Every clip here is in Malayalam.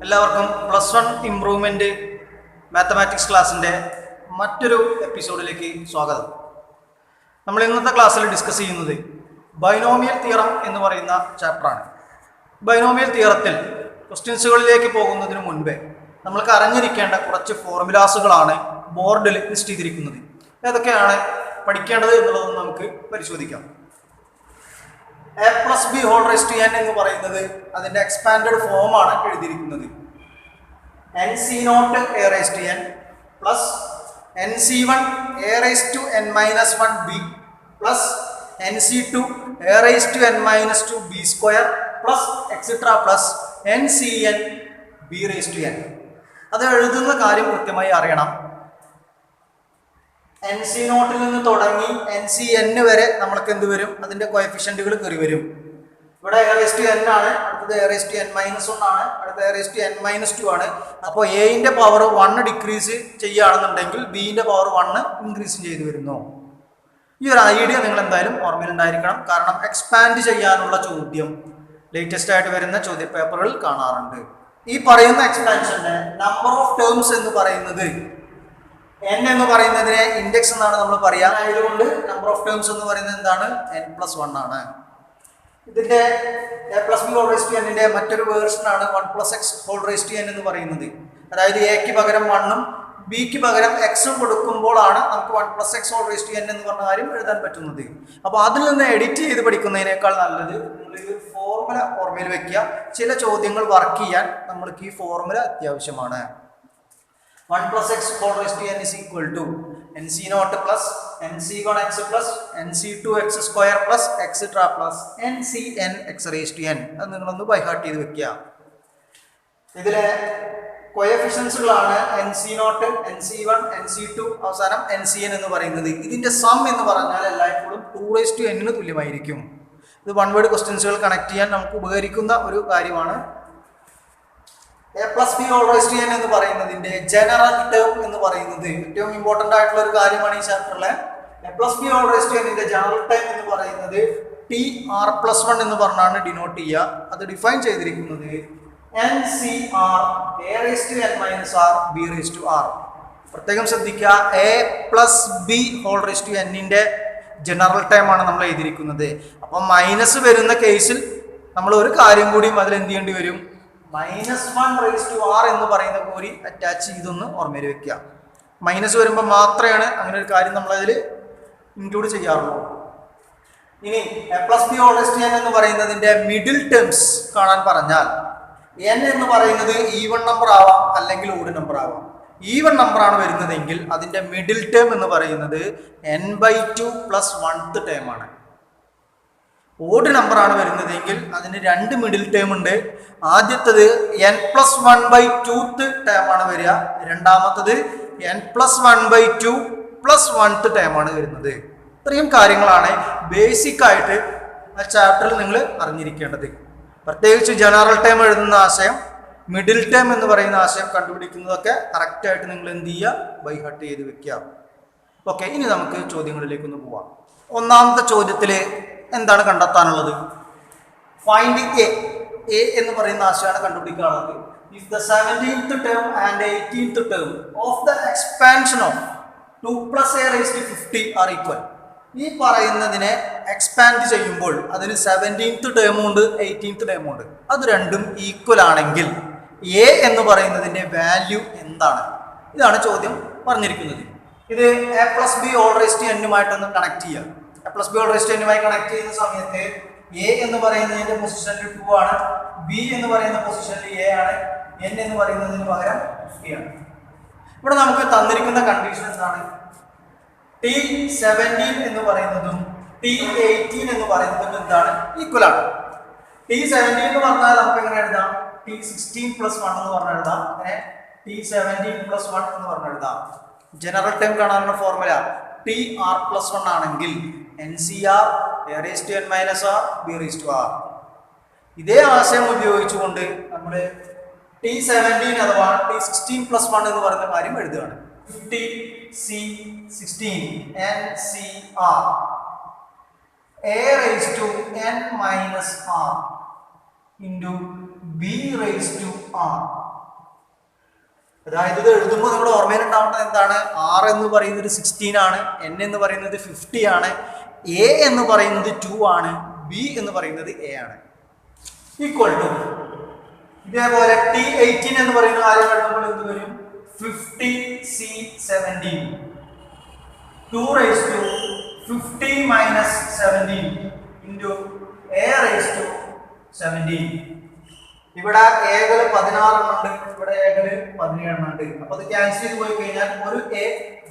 എല്ലാവർക്കും +1 ഇംപ്രൂവ്മെന്റ് മാത്തമാറ്റിക്സ് ക്ലാസ്സിൻ്റെ മറ്റൊരു എപ്പിസോഡിലേക്ക് സ്വാഗതം. നമ്മൾ ഇന്നത്തെ ക്ലാസ്സിൽ ഡിസ്കസ് ചെയ്യുന്നത് ബൈനോമിയൽ തിയറം എന്ന് പറയുന്ന ചാപ്റ്ററാണ്. ബൈനോമിയൽ തിയറത്തിൽ ക്വസ്റ്റ്യൻസുകളിലേക്ക് പോകുന്നതിന് മുൻപേ നമ്മൾക്ക് അറിഞ്ഞിരിക്കേണ്ട കുറച്ച് ഫോർമുലാസുകളാണ് ബോർഡിൽ ലിസ്റ്റ് ചെയ്തിരിക്കുന്നത്. ഏതൊക്കെയാണ് പഠിക്കേണ്ടത് എന്നുള്ളത് നമുക്ക് പരിശോധിക്കാം. a+b⁴n എന്ന് പറയുന്നത് അതിൻ്റെ എക്സ്പാൻഡഡ് ഫോമാണ് എഴുതിയിരിക്കുന്നത്. nc0 a⁴n plus nc1 a⁻n−1b plus nc2 a⁻n−2b² plus etcetera plus ncn b⁴n. അത് എഴുതുന്ന കാര്യം കൃത്യമായി അറിയണം. nc0 നിന്ന് തുടങ്ങി ncn വരെ നമ്മൾക്ക് എന്ത് വരും? അതിൻ്റെ കോഎഫിഷ്യന്റുകൾ കയറി വരും. ഇവിടെ a⁻n ആണ്, അടുത്തത് a⁻n−1 ആണ്, അടുത്ത a⁻n−2 ആണ്. അപ്പോൾ എന്റെ പവർ 1 ഡിക്രീസ് ചെയ്യുകയാണെന്നുണ്ടെങ്കിൽ ബിന്റെ പവർ 1 ഇൻക്രീസ് ചെയ്ത് വരുന്നു. ഈ ഒരു ഐഡിയ നിങ്ങൾ എന്തായാലും ഓർമ്മയിൽ ഉണ്ടായിരിക്കണം. കാരണം എക്സ്പാൻഡ് ചെയ്യാനുള്ള ചോദ്യം ലേറ്റസ്റ്റ് ആയിട്ട് വരുന്ന ചോദ്യ പേപ്പറുകളിൽ കാണാറുണ്ട്. ഈ പറയുന്ന എക്സ്പാൻഷന്റെ നമ്പർ ഓഫ് ടേംസ് എന്ന് പറയുന്നത് n എന്ന് പറയുന്നതിനെ ഇൻഡെക്സ് എന്നാണ് നമ്മൾ പറയുക. ആയതുകൊണ്ട് നമ്പർ ഓഫ് ടേംസ് എന്ന് പറയുന്നത് എന്താണ്? n+1 ആണ്. ഇതിന്റെ a+b⁴n മറ്റൊരു വേർഷനാണ് 1+x⁴n എന്ന് പറയുന്നത്. അതായത് എക്ക് പകരം 1ഉം ബിക്ക് പകരം എക്സും കൊടുക്കുമ്പോഴാണ് നമുക്ക് 1+x⁴n എന്ന് പറഞ്ഞ കാര്യം എഴുതാൻ പറ്റുന്നത്. അപ്പോൾ അതിൽ നിന്ന് എഡിറ്റ് ചെയ്ത് പഠിക്കുന്നതിനേക്കാൾ നല്ലത് നിങ്ങൾ ഈ ഫോർമുല ഓർമ്മയിൽ വെക്കുക. ചില ചോദ്യങ്ങൾ വർക്ക് ചെയ്യാൻ നമ്മൾക്ക് ഈ ഫോർമുല അത്യാവശ്യമാണ്. 1+x⁴n is equal to nc0 plus nc1x plus nc2x² plus etc plus ncn x⁴n. അത് നിങ്ങളൊന്ന് ബൈഹാർട്ട് ചെയ്ത് വെക്കുക. ഇതിലെ കോഎഫിഷ്യൻസുകളാണ് nc0, nc1, nc2, അവസാനം ncn എന്ന് പറയുന്നത്. ഇതിന്റെ സം എന്ന് പറഞ്ഞാൽ എല്ലായ്പ്പോഴും 2n തുല്യമായിരിക്കും. ഇത് വൺ വേർഡ് ക്വസ്റ്റ്യൻസുകൾ കണക്ട് ചെയ്യാൻ നമുക്ക് ഉപകരിക്കുന്ന ഒരു കാര്യമാണ്. a+b⁴n എന്ന് പറയുന്നതിന്റെ ജനറൽ ടേം എന്ന് പറയുന്നത് ഏറ്റവും ഇമ്പോർട്ടന്റ് ആയിട്ടുള്ള ഒരു കാര്യമാണ് ഈ ചാപ്റ്ററിലെ. a+b⁴n ജനറൽ ടേം എന്ന് പറയുന്നത് tr+1 എന്ന് പറഞ്ഞാണ് ഡിനോട്ട് ചെയ്യുക. അത് ഡിഫൈൻ ചെയ്തിരിക്കുന്നത് ncr a⁻n−r b⁻r. പ്രത്യേകം ശ്രദ്ധിക്കുക, a+b⁴n ജനറൽ ടേം ആണ് നമ്മൾ എഴുതിയിരിക്കുന്നത്. അപ്പം മൈനസ് വരുന്ന കേസിൽ നമ്മൾ ഒരു കാര്യം കൂടിയും അതിൽ എന്ത് ചെയ്യേണ്ടി വരും? -1r എന്ന് പറയുന്ന കൂടി അറ്റാച്ച് ചെയ്തൊന്ന് ഓർമ്മയിൽ വെക്കുക. മൈനസ് വരുമ്പോൾ മാത്രമാണ് അങ്ങനെ ഒരു കാര്യം നമ്മൾ അതിൽ ഇൻക്ലൂഡ് ചെയ്യാറുള്ളൂ. ഇനി a+b⁴n എന്ന് പറയുന്നതിന്റെ മിഡിൽ ടേംസ് കാണാൻ പറഞ്ഞാൽ n എന്ന് പറയുന്നത് ഈവൺ നമ്പർ ആവാം അല്ലെങ്കിൽ ഓഡ് നമ്പർ ആവാം. ഈവൺ നമ്പർ ആണ് വരുന്നതെങ്കിൽ അതിന്റെ മിഡിൽ ടേം എന്ന് പറയുന്നത് n/2 + 1th ടേം ആണ്. ഓഡ് നമ്പർ ആണ് വരുന്നതെങ്കിൽ അതിന് 2 മിഡിൽ ടേം ഉണ്ട്. ആദ്യത്തത് n+1/2th ടേം ആണ് വരിക, രണ്ടാമത്തത് n+1/2 + 1th ടേം ആണ് വരുന്നത്. ഇത്രയും കാര്യങ്ങളാണ് ബേസിക് ആയിട്ട് ആ ചാപ്റ്ററിൽ നിങ്ങൾ അറിഞ്ഞിരിക്കേണ്ടത്. പ്രത്യേകിച്ച് ജനറൽ ടേം എഴുതുന്ന ആശയം, മിഡിൽ ടേം എന്ന് പറയുന്ന ആശയം കണ്ടുപിടിക്കുന്നതൊക്കെ കറക്റ്റായിട്ട് നിങ്ങൾ എന്ത് ചെയ്യുക? ബൈഹാർട്ട് ചെയ്ത് വെക്കുക. ഓക്കെ, ഇനി നമുക്ക് ചോദ്യങ്ങളിലേക്കൊന്ന് പോവാം. ഒന്നാമത്തെ ചോദ്യത്തിൽ എന്താണ് കണ്ടെത്താനുള്ളത്? ഫൈൻഡ് എ എന്ന് പറയുന്ന ആശയമാണ് കണ്ടുപിടിക്കാനുള്ളത്. If the 17th term and 18th term of the expansion of 2 + a⁻50 are equal. ഈ പറയുന്നതിനെ എക്സ്പാൻഡ് ചെയ്യുമ്പോൾ അതിന് 17th ടേമും ഉണ്ട് 18th ടേമും ഉണ്ട്. അത് രണ്ടും ഈക്വൽ ആണെങ്കിൽ എ എന്ന് പറയുന്നതിൻ്റെ വാല്യൂ എന്താണ്? ഇതാണ് ചോദ്യം പറഞ്ഞിരിക്കുന്നത്. ഇത് a+b⁴n കണക്ട് ചെയ്യുക. a+b⁴n കണക്ട് ചെയ്യുന്ന സമയത്ത് എ എന്ന് പറയുന്നതിന്റെ പൊസിഷനിൽ 2 ആണ്, ബി എന്ന് പറയുന്ന പൊസിഷനിൽ എ ആണ്, n എന്ന് പറയുന്നതിന് പകരം 50 ആണ്. ഇവിടെ നമുക്ക് തന്നിരിക്കുന്ന കണ്ടീഷൻ എന്താണ്? t17 എന്ന് പറയുന്നതും t18 എന്ന് പറയുന്നതും എന്താണ്? ഈക്വൽ ആണ്. t17 എന്ന് പറഞ്ഞാൽ നമുക്ക് എങ്ങനെ എഴുതാം? t16 + 1 എന്ന് പറഞ്ഞ് എഴുതാം. അങ്ങനെ t17 + 1 എന്ന് പറഞ്ഞ് എഴുതാം. ജനറൽ ടൈം കാണാനുള്ള ഫോർമുല tr+1 ആണെങ്കിൽ ncr a⁻n−r b⁻r. ഇതേ ആശയം ഉപയോഗിച്ചുകൊണ്ട് നമ്മൾ t17 അഥവാ t16 + 1 എന്ന് പറയുന്ന കാര്യം എഴുതുകയാണ്. 50c16 ncr a⁻n−r into b raise to r. അതായത് ഇത് എഴുതുമ്പോൾ നിങ്ങളുടെ ഓർമ്മയിൽ ഉണ്ടാവേണ്ടത് എന്താണ്? ആർ എന്ന് പറയുന്നത് 16 ആണ്, എൻ എന്ന് പറയുന്നത് 50 ആണ്, എ എന്ന് പറയുന്നത് 2 ആണ്, ബി എന്ന് പറയുന്നത് എ ആണ്. ഈക്വൽ ടു ഇതേപോലെ T18 എന്ന് പറയുന്ന കാര്യം എഴുതുമ്പോൾ എന്ത് വരും? 50C17 2 raised to 50 minus 17 into a raised to 17. ഇവിടെ എകൾ 16 ഉണ്ട്, ഇവിടെ എകൾ 17 ഉണ്ട്. അപ്പൊ അത് ക്യാൻസൽ ചെയ്ത് പോയി കഴിഞ്ഞാൽ ഒരു എ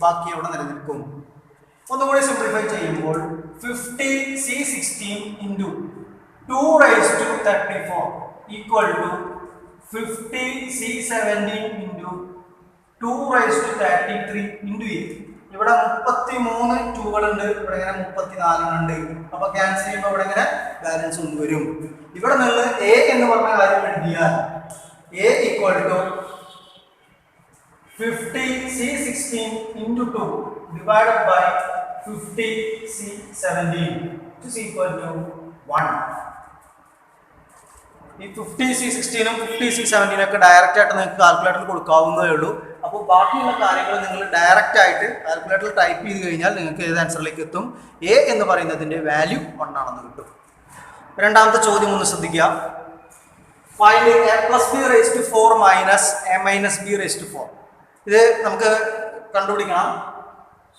ബാക്കി അവിടെ നിലനിൽക്കും. ഒന്നുകൂടി സിംപ്ലിഫൈ ചെയ്യുമ്പോൾ 50C16 into 2 raised to 34 equal to 50C17 into 2 raised to 33 into a. ഇവിടെ 33 ടൂകളുണ്ട്, ഇവിടെ ഇങ്ങനെ 34 ഉണ്ട്. അപ്പൊ ക്യാൻസൽ ചെയ്യുമ്പോൾ ഇവിടെ ഇങ്ങനെ ബാലൻസ് ഒന്ന് വരും. ഇവിടെ നിന്ന് എ എന്ന് പറഞ്ഞ കാര്യം എഴുതിയാൽ a equal to 50C16 into 2 divided by 50C17 is equal to 1. ഈ 50C16 50C17 ഒക്കെ ഡയറക്റ്റ് ആയിട്ട് നിങ്ങൾക്ക് കാൽക്കുലേറ്ററിൽ കൊടുക്കാവുന്നതേ ഉള്ളൂ. അപ്പോൾ ബാക്കിയുള്ള കാര്യങ്ങൾ നിങ്ങൾ ഡയറക്റ്റ് ആയിട്ട് കാൽക്കുലേറ്ററിൽ ടൈപ്പ് ചെയ്ത് കഴിഞ്ഞാൽ നിങ്ങൾക്ക് ഏത് ആൻസറിലേക്ക് എത്തും? എ എന്ന് പറയുന്നതിൻ്റെ വാല്യൂ 1 ആണെന്ന് കിട്ടും. രണ്ടാമത്തെ ചോദ്യം ഒന്ന് ശ്രദ്ധിക്കുക. Find a plus b raised to 4 minus a minus b raised to 4. ഇത് നമുക്ക് കണ്ടുപിടിക്കണം.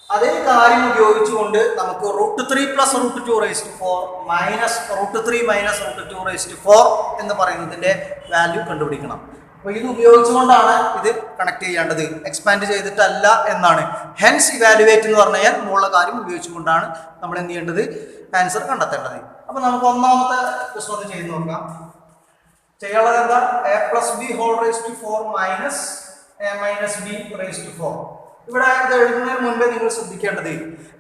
അതേ കാര്യം ഉപയോഗിച്ചുകൊണ്ട് നമുക്ക് √3 plus √2 raised to 4 minus √3 minus √2 raised to 4 എന്ന് പറയുന്നതിൻ്റെ വാല്യൂ കണ്ടുപിടിക്കണം. അപ്പോൾ ഇത് ഉപയോഗിച്ചുകൊണ്ടാണ് ഇത് കണക്ട് ചെയ്യേണ്ടത്, എക്സ്പാൻഡ് ചെയ്തിട്ടല്ല എന്നാണ്. ഹെൻസ് ഇവാലുവേറ്റ് എന്ന് പറഞ്ഞു കഴിഞ്ഞാൽ മുകളിലുള്ള കാര്യം ഉപയോഗിച്ചുകൊണ്ടാണ് നമ്മൾ എന്ത് ചെയ്യേണ്ടത്? ആൻസർ കണ്ടെത്തേണ്ടത്. അപ്പോൾ നമുക്ക് ഒന്നാമത്തെ ക്വസ്റ്റൻ ഒന്ന് ചെയ്ത് നോക്കാം. ചെയ്യാനുള്ളത് എന്താ? a plus b whole raised to 4 minus a minus b raised to 4. ഇവിടെ ഇത് എഴുതുന്നതിന് മുൻപേ നിങ്ങൾ ശ്രദ്ധിക്കേണ്ടത്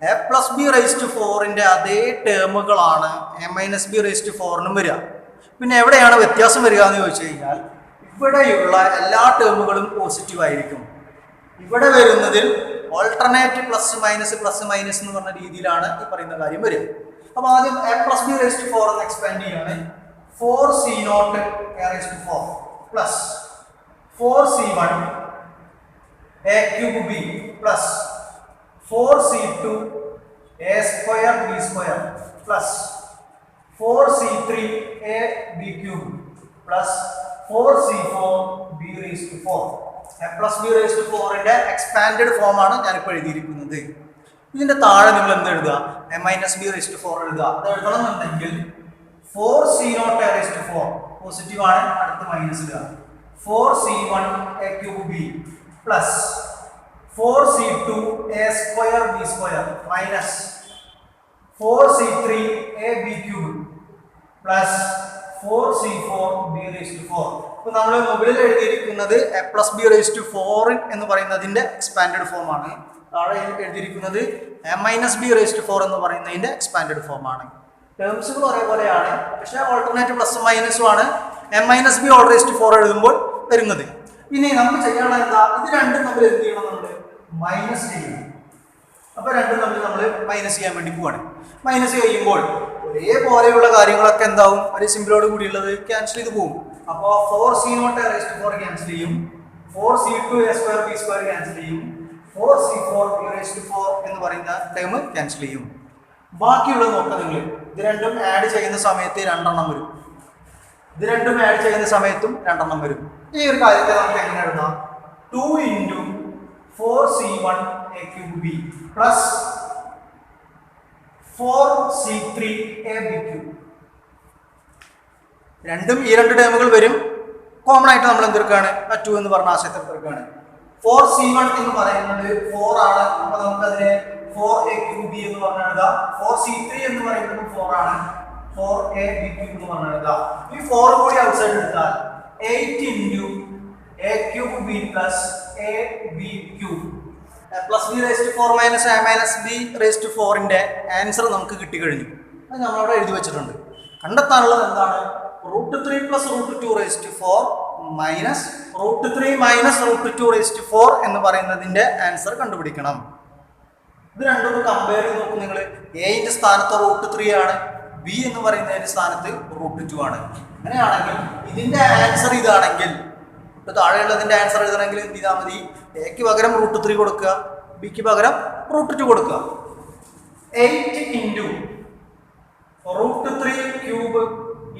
a plus b raised to 4ന്റെ അതേ ടേമുകളാണ് a minus b raised to 4നും വരിക. പിന്നെ എവിടെയാണ് വ്യത്യാസം വരിക എന്ന് ചോദിച്ചു കഴിഞ്ഞാൽ ഇവിടെയുള്ള എല്ലാ ടേമുകളും പോസിറ്റീവ് ആയിരിക്കും. ഇവിടെ വരുന്നതിൽ ഓൾട്ടർനേറ്റ് പ്ലസ് മൈനസ് എന്ന് പറഞ്ഞ രീതിയിലാണ് ഈ പറയുന്ന കാര്യം വരിക. അപ്പൊ ആദ്യം a plus b raised to 4 എന്ന് എക്സ്പാൻഡ് ചെയ്യാണ്. 4c0 a raised to 4 plus 4c1 a cube b plus 4c2 a square b square plus 4c3 a b cube plus 4c4 b raised to 4. a plus b raised to 4ന്റെ എക്സ്പാൻഡഡ് ഫോം ആണ് ഞാനിപ്പോൾ എഴുതിയിരിക്കുന്നത്. ഇതിന്റെ താഴെ നിങ്ങൾ എന്ത് എഴുതുക? a minus b raised to 4 എഴുതുക. അത് എഴുതണമെന്നുണ്ടെങ്കിൽ 4c0 a raised to 4 positive ആണ്, അടുത്ത് മൈനസ് ഇടുക. 4c1 a cube b plus 4c2 a square b square minus 4c3 a b cube plus 4c4 b raised to 4. അപ്പോൾ നമ്മൾ മുകളിൽ എഴുതിയിരിക്കുന്നത് a plus b raised to 4 എന്ന് പറയുന്നതിന്റെ എക്സ്പാൻഡഡ് ഫോം ആണ്. താഴെ എഴുതിയിരിക്കുന്നത് a minus b raised to 4 എന്ന് പറയുന്നതിന്റെ എക്സ്പാൻഡഡ് ഫോം ആണ്. ടേംസുകൾ ഒരേപോലെയാണ്, പക്ഷേ ഓൾട്ടർനേറ്റ് പ്ലസ് മൈനസും ആണ് a minus b all raised to 4 എഴുതുമ്പോൾ വരുന്നത്. ഇനി നമുക്ക് ചെയ്യാനുള്ളത് എന്താ? ഇത് രണ്ടും നമ്മൾ എന്ത് ചെയ്യണം? നമ്മൾ മൈനസ് ചെയ്യണം. അപ്പോൾ രണ്ടും നമ്മൾ മൈനസ് ചെയ്യാൻ വേണ്ടി പോവാണ്. മൈനസ് ചെയ്യുമ്പോൾ ഒരേപോലെയുള്ള കാര്യങ്ങളൊക്കെ എന്താവും? ഒരു സിമ്പിളോട് കൂടിയുള്ളത് ക്യാൻസൽ ചെയ്ത് പോകും. അപ്പോൾ 4c0 a raised to 4 cancel ചെയ്യും, 4c2 a square b square cancel ചെയ്യും, 4c4 b raised to 4 എന്ന് പറയുന്ന ടേം ക്യാൻസൽ ചെയ്യും. ബാക്കിയുള്ളത് നോക്കാം നിങ്ങൾ. ഇത് രണ്ടും ആഡ് ചെയ്യുന്ന സമയത്ത് 2 എണ്ണം വരും, ഇത് രണ്ടും ആഡ് ചെയ്യുന്ന സമയത്തും 2 എണ്ണം വരും. ഈ ഒരു കാര്യത്തെ നമുക്ക് എങ്ങനെ എഴുതാം? 2 into 4c1 a cube b plus 4c3 a b cube. രണ്ടും ഈ രണ്ട് ടേമുകൾ വരും. കോമൺ ആയിട്ട് നമ്മൾ എന്തെടുക്കുകയാണ്? 2 എന്ന് പറഞ്ഞ ആശയത്തിൽ എടുക്കുകയാണ്. 4c1 എന്ന് പറയുന്നത് 4 ആണ്. അപ്പൊ നമുക്കതിനെ 4a cube b എന്ന് പറഞ്ഞ എഴുതാം. 4c3 എന്ന് പറയുന്നത് 4 ആണ്, 4a b cube എന്ന് പറഞ്ഞ എഴുതാം. ഈ 4 കൂടി ഔട്ട്സൈഡ് എടുത്താൽ 8 into a cube b plus a b cube. a plus b raised to 4 minus a minus b raised to 4ന്റെ ആൻസർ നമുക്ക് കിട്ടിക്കഴിഞ്ഞു. അത് നമ്മളവിടെ എഴുതി വെച്ചിട്ടുണ്ട്. കണ്ടെത്താനുള്ളത് എന്താണ്? √3 plus √2 raised to 4 minus √3 minus √2 raised to 4 എന്ന് പറയുന്നതിന്റെ ആൻസർ കണ്ടുപിടിക്കണം. ഇത് രണ്ടും കമ്പയർ ചെയ്ത് നോക്കും നിങ്ങൾ. എന്റെ സ്ഥാനത്ത് √3 ആണ്, ബി എന്ന് പറയുന്നതിന്റെ സ്ഥാനത്ത് √2 ആണ്. അങ്ങനെയാണെങ്കിൽ ഇതിന്റെ ആൻസർ ഇതാണെങ്കിൽ താഴെയുള്ളതിന്റെ ആൻസർ എഴുതണമെങ്കിൽ എന്ത് ചെയ്താൽ മതി? എക്ക് പകരം √3 കൊടുക്കുക, ബിക്ക് പകരം √2 കൊടുക്കുക. 8 into √3 cube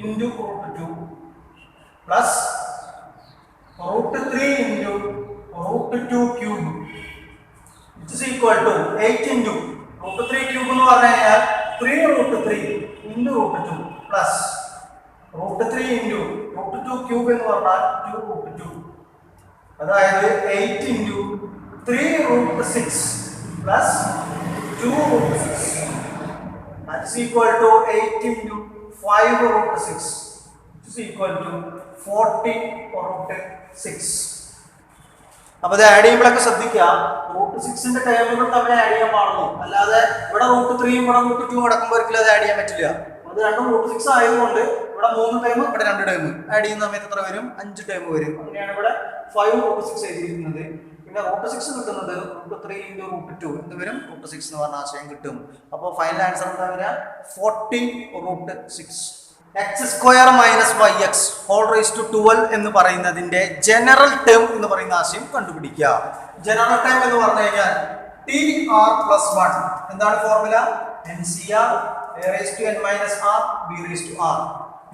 into √2 plus √3 into √2 cube it is equal to 8 into √3 cube എന്ന് പറഞ്ഞു കഴിഞ്ഞാൽ 3√3 ഇൻറ്റു √2 പ്ലസ് √3 ഇൻറ്റു √2 ക്യൂബ് എന്ന് പറഞ്ഞാൽ 2√2, അതായത് 8 into 3√6 plus 2√6 that is equal to 8 into 5√6 which is equal to 40√6. അപ്പൊ ഇത് ആഡ് ചെയ്യുമ്പോഴൊക്കെ ശ്രദ്ധിക്കുക, √6ന്റെ ടേമുകൾ തമ്മിൽ ആഡ് ചെയ്യാൻ പാടുള്ളൂ. അല്ലാതെ ഇവിടെ √3യും ഇവിടെ √2 കിടക്കുമ്പോൾ ഒരിക്കലും അത് ആഡ് ചെയ്യാൻ പറ്റില്ല. അത് രണ്ടും √6 ആയതുകൊണ്ട് ഇവിടെ 3 ടൈം ഇവിടെ 2 ടൈം ആഡ് ചെയ്യുന്ന സമയത്ത് എത്ര വരും? 5 ടൈം വരും. അങ്ങനെയാണ് ഇവിടെ 5√6 എഴുതിയിരിക്കുന്നത്. പിന്നെ √6 കിട്ടുന്നത് √3 ഇൻറ്റു √2 എന്ത് വരും? √6 എന്ന് പറഞ്ഞ ആശയം കിട്ടും. അപ്പോൾ ഫൈനൽ ആൻസർ എന്താ വരിക? 40√6. x² minus yx whole raise to 12 എന്ന് പറയുന്നതിന്റെ ജനറൽ ടേം എന്ന് പറയുന്ന ആശയം കണ്ടുപിടിക്കുക. ജനറൽ ടേം എന്ന് പറഞ്ഞു കഴിഞ്ഞാൽ TR+1 എന്താണ് ഫോർമുല? NCR a⁻n−r b⁻r.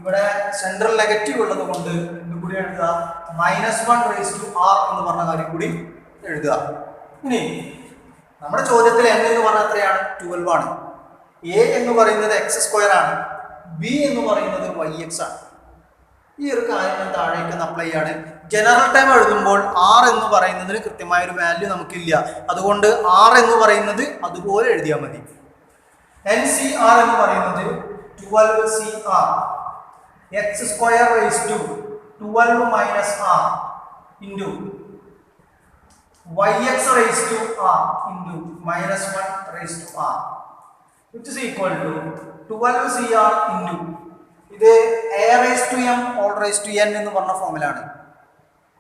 ഇവിടെ സെൻട്രൽ നെഗറ്റീവ് ഉള്ളത് കൊണ്ട് എന്ത് കൂടി എഴുതുക? -1⁻r എന്ന് പറഞ്ഞ കാര്യം കൂടി എഴുതുക. ഇനി നമ്മുടെ ചോദ്യത്തിൽ n എന്ന് പറഞ്ഞാൽ എത്രയാണ്? 12 ആണ്. a എന്ന് പറയുന്നത് x² ആണ്, b എന്ന് പറയുന്നത് yx ആണ്. ഈ ഒരു കാര്യം താഴേക്ക് അപ്ലൈ ചെയ്യാണ്. ജനറൽ ടൈം എഴുതുമ്പോൾ r എന്ന് പറയുന്നതിന് കൃത്യമായ ഒരു വാല്യൂ നമുക്കില്ല, അതുകൊണ്ട് r എന്ന് പറയുന്നത് അതുപോലെ എഴുതിയാൽ മതി. NCR എന്ന് പറയുന്നത് 12CR x² 12 - r into yx⁻r into -1⁻r which is equal to 12CR into ഇത് a⁻m all raised to n എന്ന് പറഞ്ഞ ഫോമിലാണ്.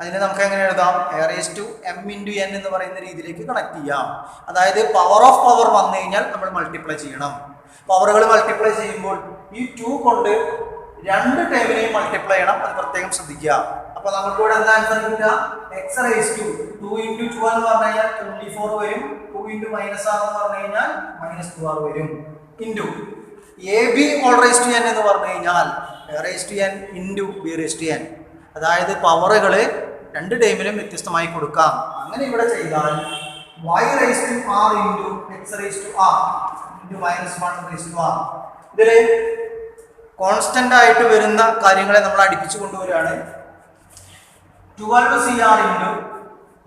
അതിനെ നമുക്ക് എങ്ങനെ എഴുതാം? a⁻m into n എന്ന് പറയുന്ന രീതിയിലേക്ക് കണക്ട് ചെയ്യാം. അതായത് പവർ ഓഫ് പവർ വന്നു കഴിഞ്ഞാൽ നമ്മൾ മൾട്ടിപ്ലൈ ചെയ്യണം. പവറുകൾ മൾട്ടിപ്ലൈ ചെയ്യുമ്പോൾ ഈ 2 കൊണ്ട് 2 ടൈമിനെയും മൾട്ടിപ്ലൈ ചെയ്യണം, അത് പ്രത്യേകം ശ്രദ്ധിക്കുക. അപ്പൊ നമുക്ക് ഇവിടെ എന്താ ആൻസർ കിട്ടുക? x⁻2 2 × 12 എന്ന് പറഞ്ഞു കഴിഞ്ഞാൽ 24 വരും. 2 × -r എന്ന് പറഞ്ഞു കഴിഞ്ഞാൽ -2r വരും. Into ab all raised to n എന്ന് പറഞ്ഞു കഴിഞ്ഞാൽ a⁻n into b⁻n. അതായത് പവറുകൾ 2 ടൈമിലും വ്യത്യസ്തമായി കൊടുക്കാം. അങ്ങനെ ഇവിടെ ചെയ്താൽ y⁻r into x⁻r into -1⁻r. ഇതില് കോൺസ്റ്റന്റ് ആയിട്ട് വരുന്ന കാര്യങ്ങളെ നമ്മൾ അടുപ്പിച്ചു കൊണ്ടുവരികയാണ്. 12CR into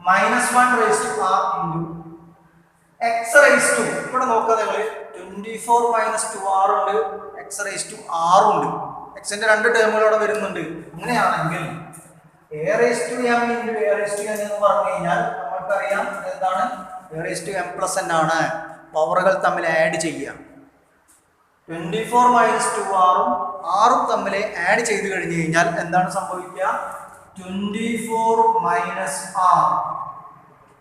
-1⁻r into x⁻2. ഇവിടെ നോക്കുക നിങ്ങൾ, 24 - 2r ഉണ്ട്, x⁻r ഉണ്ട്. എക്സിന്റെ 2 ടേമുകളോടെ വരുന്നുണ്ട്. അങ്ങനെയാണെങ്കിൽ a⁻m into a⁻n എന്ന് പറഞ്ഞു കഴിഞ്ഞാൽ നമുക്കറിയാം എന്താണ്? a⁻m+n ആണ്. പവറുകൾ തമ്മിൽ ആഡ് ചെയ്യുക. 24 - 2r-ഉം r-ഉം തമ്മിൽ ആഡ് ചെയ്ത് കഴിഞ്ഞു കഴിഞ്ഞാൽ എന്താണ് സംഭവിക്കുക? 24 - r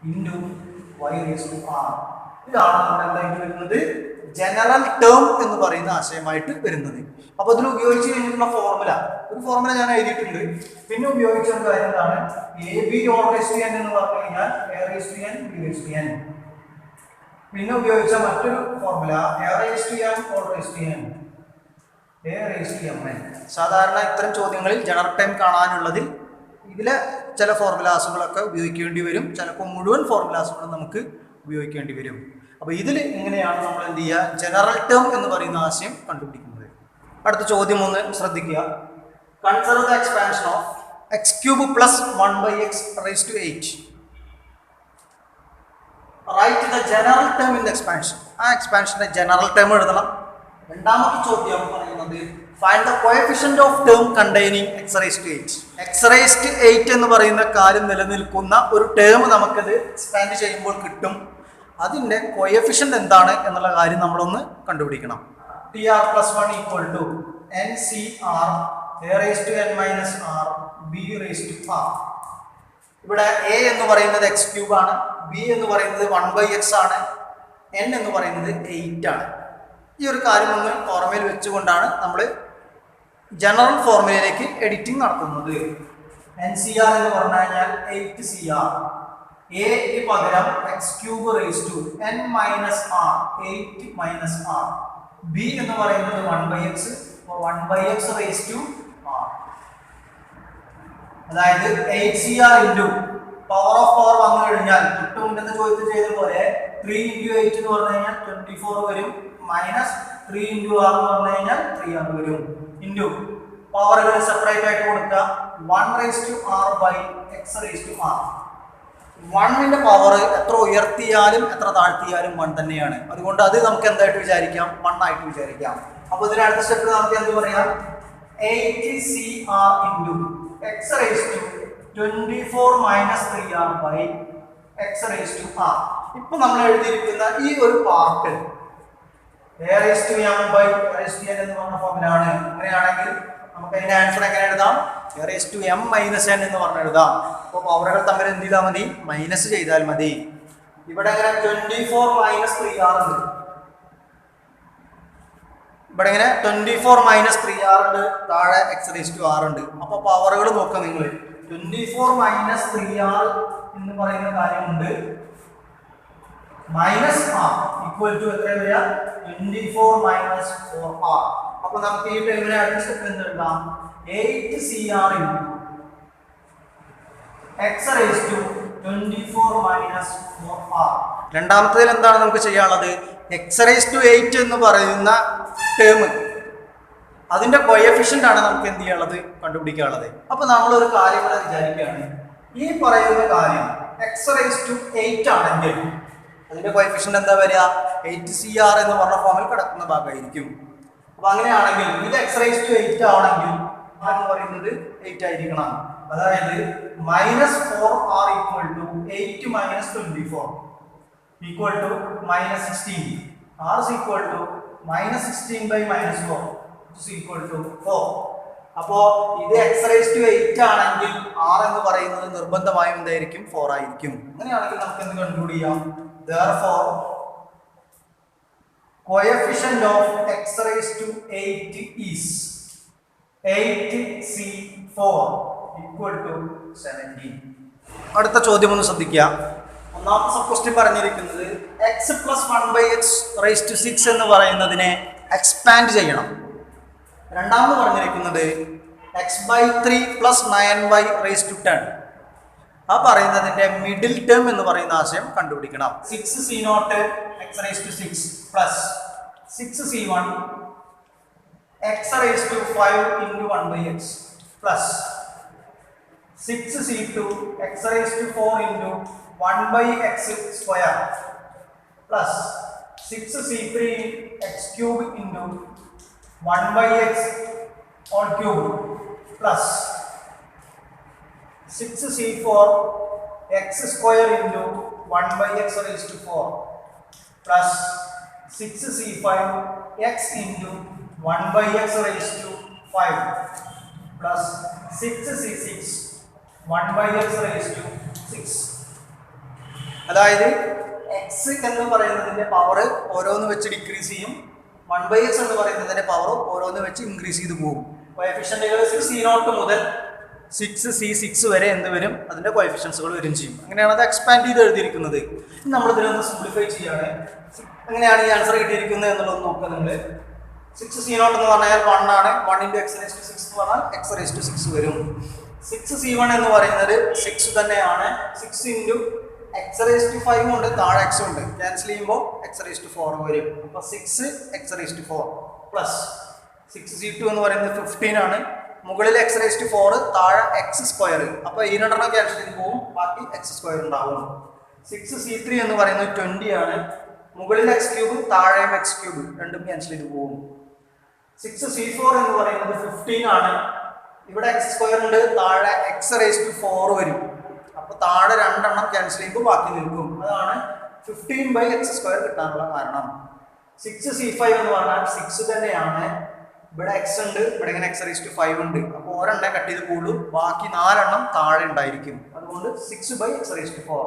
into y⁻r. ഇതാണ് നമ്മൾ എന്തായിട്ട് വരുന്നത്? ജനറൽ ടേം എന്ന് പറയുന്ന ആശയമായിട്ട് വരുന്നത്. അപ്പൊ അതിൽ ഉപയോഗിച്ച് കഴിഞ്ഞിട്ടുള്ള ഫോർമുല, ഒരു ഫോർമുല ഞാൻ എഴുതിയിട്ടുണ്ട്. പിന്നെ ഉപയോഗിച്ച ഒരു കാര്യം എന്താണ്? ab all raised to n എന്ന് പറഞ്ഞു കഴിഞ്ഞാൽ a⁻n b⁻n. പിന്നെ ഉപയോഗിച്ച മറ്റൊരു formula a⁻m all raised to n a⁻mn. സാധാരണ ഇത്തരം ചോദ്യങ്ങളിൽ ജനറൽ ടൈം കാണാനുള്ളതിൽ ഇതിലെ ചില ഫോർമുലാസുകളൊക്കെ ഉപയോഗിക്കേണ്ടി വരും, ചിലപ്പോൾ മുഴുവൻ ഫോർമുലാസുകളും നമുക്ക് ഉപയോഗിക്കേണ്ടി വരും. അപ്പോൾ ഇതിൽ എങ്ങനെയാണ് നമ്മൾ എന്ത് ചെയ്യുക? ജനറൽ ടേം എന്ന് പറയുന്ന ആശയം കണ്ടുപിടിക്കുന്നത്. അടുത്ത ചോദ്യം ഒന്ന് ശ്രദ്ധിക്കുക. Consider the expansion of x³ + 1/x⁻8. Write the general term in the expansion. ആ എക്സ്പാൻഷന്റെ ജനറൽ ടേം എഴുതണം. രണ്ടാമത്തെ ചോദ്യം പറയുന്നത് find the coefficient of term containing x⁻8. x⁻8 എന്ന് പറയുന്ന കാര്യം നിലനിൽക്കുന്ന ഒരു ടേം നമുക്കത് എക്സ്പാൻഡ് ചെയ്യുമ്പോൾ കിട്ടും. അതിൻ്റെ കോഎഫിഷ്യന്റ് എന്താണ് എന്നുള്ള കാര്യം നമ്മളൊന്ന് കണ്ടുപിടിക്കണം. TR+1 = NCR a⁻n−r b⁻r. ഇവിടെ a എന്ന് പറയുന്നത് x³ ആണ്, b എന്ന് പറയുന്നത് 1/x ആണ്, n എന്ന് പറയുന്നത് 8 ആണ്. ഈ ഒരു കാര്യം ഒന്ന് ഓർമ്മയിൽ വെച്ചുകൊണ്ടാണ് നമ്മൾ ജനറൽ ഫോർമുലയിലേക്ക് എഡിറ്റിംഗ് നടത്തുന്നത്. NCR എന്ന് പറഞ്ഞു കഴിഞ്ഞാൽ 8CR. എക്ക് പകരം x³ raise to n minus r, 8 minus r. B എന്ന് പറയുന്നത് 1/x, 1/x raise to r. അതായത് 8CR into power of power വന്നു കഴിഞ്ഞാൽ തൊട്ട് മുന്നത്തെ ചോദ്യത്തിൽ ചെയ്ത പോലെ 3 × 8 എന്ന് പറഞ്ഞു കഴിഞ്ഞാൽ 24 വരും, മൈനസ് 3 × r എന്ന് പറഞ്ഞു കഴിഞ്ഞാൽ 3r വരും, ഇൻറ്റു പവറുകൾ സെപ്പറേറ്റ് ആയിട്ട് കൊടുക്കുക 1/r/x⁻r. 1ന്റെ പവർ എത്ര ഉയർത്തിയാലും എത്ര താഴ്ത്തിയാലും 1 തന്നെയാണ്. അതുകൊണ്ട് അത് നമുക്ക് എന്തായിട്ട് വിചാരിക്കാം? 1 ആയിട്ട് വിചാരിക്കാം. അപ്പോൾ ഇതിന്റെ അടുത്ത സ്റ്റെപ്പിൽ നമുക്ക് എന്ത് പറയാം? 8CR into x⁻24 minus 3r/x⁻r. ഇപ്പൊ നമ്മൾ എഴുതിയിരിക്കുന്ന ഈ ഒരു പാർട്ട് a⁻m/n എന്ന് പറഞ്ഞ ഫോമിലാണ്. അങ്ങനെയാണെങ്കിൽ നമുക്ക് അതിന്റെ ആൻസർ എങ്ങനെ എഴുതാം? a⁻m-n എന്ന് പറഞ്ഞ് എഴുതാം. അപ്പോൾ പവറുകൾ തമ്മിൽ എന്ത് ചെയ്താൽ മതി? മൈനസ് ചെയ്താൽ മതി. ഇവിടെ എങ്ങനെ 24 മൈനസ് 3r ഉണ്ട്, ഇവിടെ ഇങ്ങനെ 24 മൈനസ് 3r ഉണ്ട്, താഴെ x⁻r ഉണ്ട്. അപ്പൊ പവറുകൾ നോക്കാം നിങ്ങൾ. 24 മൈനസ് 3r എന്ന് പറയുന്ന കാര്യമുണ്ട്, മൈനസ് r ഈക്വൽ ടു എത്ര വരിക? 24 മൈനസ് 4r. അപ്പൊ നമുക്ക് ഈ ടൈമിനെ അടുത്ത സ്റ്റെപ്പ് എന്ത് എഴുതാം? 8CR into x⁻24 minus 4r. രണ്ടാമത്തേതിൽ എന്താണ് നമുക്ക് ചെയ്യാനുള്ളത്? x⁻8 എന്ന് പറയുന്ന ടേം, അതിന്റെ കോഎഫിഷ്യന്റ് ആണ് നമുക്ക് എന്ത് ചെയ്യാനുള്ളത്? കണ്ടുപിടിക്കാനുള്ളത്. അപ്പൊ നമ്മളൊരു കാര്യം കൂടെ വിചാരിക്കുകയാണ്. ഈ പറയുന്ന കാര്യം x⁻8 ആണെങ്കിൽ അതിന്റെ കോഎഫിഷ്യന്റ് എന്താ വരിക? 8CR എന്ന് പറഞ്ഞ ഫോമിൽ കിടക്കുന്ന ഭാഗമായിരിക്കും. അപ്പൊ അങ്ങനെയാണെങ്കിൽ ഇത് x⁻8 ആണെങ്കിൽ എന്ന് പറയുന്നത് 8 ആയിരിക്കണം. അതായത് -4r equal to 8 minus 24 equal to -16. r is equal to -16/-4 is equal to 4. അപ്പോ ഇത് x⁻8 ആണെങ്കിൽ r എന്ന് പറയുന്നത് നിർബന്ധമായും എന്തായിരിക്കും? 4 ആയിരിക്കും. അങ്ങനെയാണെങ്കിൽ നമുക്ക് എന്ത് കൺക്ലൂഡ് ചെയ്യാം? Therefore, coefficient of x⁻8 is 8C4 equal to 17. അടുത്ത ചോദ്യം ഒന്ന് ശ്രദ്ധിക്കുക. ഒന്നാമത്തെ സബ് ക്വസ്റ്റ്യൻ പറഞ്ഞിരിക്കുന്നത് x + 1/x⁻6 എന്ന് പറയുന്നതിനെ എക്സ്പാൻഡ് ചെയ്യണം. രണ്ടാമത് പറഞ്ഞിരിക്കുന്നത് x/3 + 9y⁻10. ആ പറയുന്നതിന്റെ മിഡിൽ ടേം എന്ന് പറയുന്ന ആശയം കണ്ടുപിടിക്കണം. 6C0 x⁻6 plus 6C1 x⁻5 × 1/x plus 6C2 x⁻4 × 1/x² plus 6C3 x³ × 1/x³ plus 6C4 x² × 1/x⁻4 plus 6C5 x × 1/x⁻5 plus 6C6 1/x⁻6. അതായത് x എന്ന് പറയുന്നതിന്റെ പവർ ഓരോന്ന് വെച്ച് ഡിക്രീസ് ചെയ്യും, 1/x എന്ന് പറയുന്നതിന്റെ പവർ ഓരോന്ന് വെച്ച് ഇൻക്രീസ് ചെയ്ത് പോകും. കോഎഫിഷ്യന്റുകൾ C0 മുതൽ 6C6 വരെ എന്ത് വരും? അതിന്റെ കോഎഫിഷ്യൻസുകൾ വരും ചെയ്യും. അങ്ങനെയാണ് അത് എക്സ്പാൻഡ് ചെയ്ത് എഴുതിയിരിക്കുന്നത്. നമ്മൾ ഇതിനൊന്ന് സിംപ്ലിഫൈ ചെയ്യാണ്. എങ്ങനെയാണ് ഈ ആൻസർ കിട്ടിയിരിക്കുന്നത് എന്നുള്ളത് നോക്കുക നിങ്ങൾ. 6C0 എന്ന് പറഞ്ഞാൽ 1 ആണ്, 1 × x⁻6 എന്ന് പറഞ്ഞാൽ x⁻6 വരും. 6C1 എന്ന് പറയുന്നത് 6 തന്നെയാണ്, 6 × x⁻5 ഉണ്ട്, താഴെ x ഉണ്ട്, ക്യാൻസൽ ചെയ്യുമ്പോൾ x⁻4 വരും. അപ്പോൾ 6x⁻4 പ്ലസ് 6C2 എന്ന് പറയുന്നത് 15 ആണ്, മുകളിൽ x⁻4 താഴെ x². അപ്പോൾ ഈ രണ്ടെണ്ണം ക്യാൻസൽ ചെയ്ത് പോകും, ബാക്കി x² ഉണ്ടാവും. 6C3 എന്ന് പറയുന്നത് 20 ആണ്, മുകളിൽ x³ താഴെയും x³ രണ്ടും ക്യാൻസൽ ചെയ്ത് പോകും. 6C4 എന്ന് പറയുന്നത് 15 ആണ്, ഇവിടെ x² ഉണ്ട്, താഴെ x⁻4 വരും. അപ്പോൾ താഴെ രണ്ടെണ്ണം ക്യാൻസൽ ചെയ്യുമ്പോൾ ബാക്കി നിൽക്കും. അതാണ് 15/x² കിട്ടാനുള്ള കാരണം. 6C5 എന്ന് പറഞ്ഞാൽ 6 തന്നെയാണ്, ഇവിടെ x ഉണ്ട്, ഇവിടെ ഇങ്ങനെ x⁻5 ഉണ്ട്. അപ്പോൾ ഒരെണ്ണം കട്ട് ചെയ്ത് കൂടും, ബാക്കി 4 എണ്ണം താഴെ ഉണ്ടായിരിക്കും. അതുകൊണ്ട് 6/x⁻4.